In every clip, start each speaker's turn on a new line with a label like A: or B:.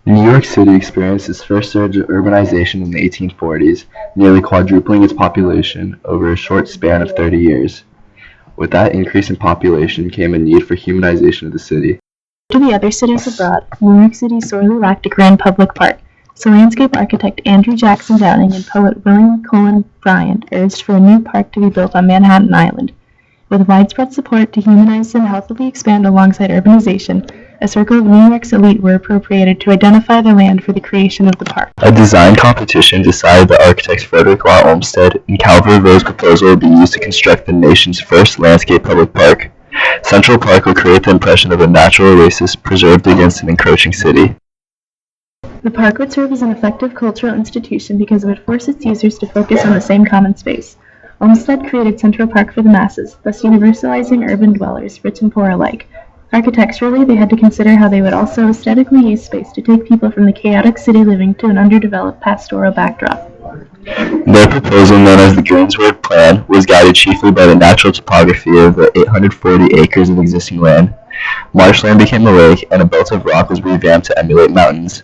A: New York City experienced its first surge of urbanization in the 1840s, nearly quadrupling its population over a short span of 30 years. With that increase in population came a need for humanization of the city.
B: To the other cities abroad, New York City sorely lacked a grand public park, so landscape architect Andrew Jackson Downing and poet William Cullen Bryant urged for a new park to be built on Manhattan Island. With widespread support to humanize and healthily expand alongside urbanization, a circle of New York's elite were appropriated to identify the land for the creation of the park.
A: A design competition decided that architects Frederick Law Olmsted and Calvin Rowe's proposal would be used to construct the nation's first landscape public park. Central Park will create the impression of a natural oasis preserved against an encroaching city.
B: The park would serve as an effective cultural institution because it would force its users to focus on the same common space. Olmsted created Central Park for the masses, thus universalizing urban dwellers, rich and poor alike. Architecturally, they had to consider how they would also aesthetically use space to take people from the chaotic city living to an underdeveloped pastoral backdrop.
A: Their proposal, known as the Greensward Plan, was guided chiefly by the natural topography of the 840 acres of existing land. Marshland became a lake, and a belt of rock was revamped to emulate mountains.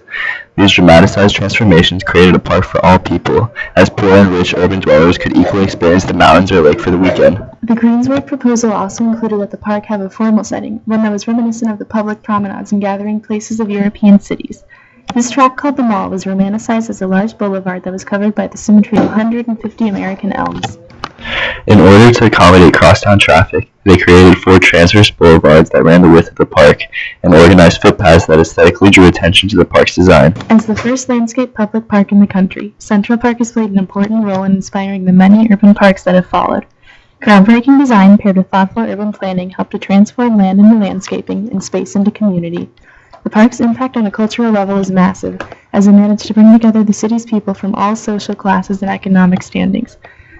A: These dramatized transformations created a park for all people, as poor and rich urban dwellers could equally experience the mountains or lake for the weekend.
B: The Greensward proposal also included that the park have a formal setting, one that was reminiscent of the public promenades and gathering places of European cities. This tract, called the Mall, was romanticized as a large boulevard that was covered by the symmetry of 150 American elms.
A: In order to accommodate crosstown traffic, they created 4 transverse boulevards that ran the width of the park, and organized footpaths that aesthetically drew attention to the park's design.
B: As the first landscape public park in the country, Central Park has played an important role in inspiring the many urban parks that have followed. Groundbreaking design paired with thoughtful urban planning helped to transform land into landscaping and space into community. The park's impact on a cultural level is massive, as it managed to bring together the city's people from all social classes and economic standings.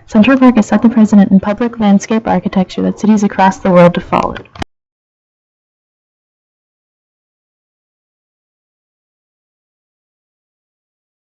B: Central Park has set the precedent in public landscape architecture that cities across the world have followed.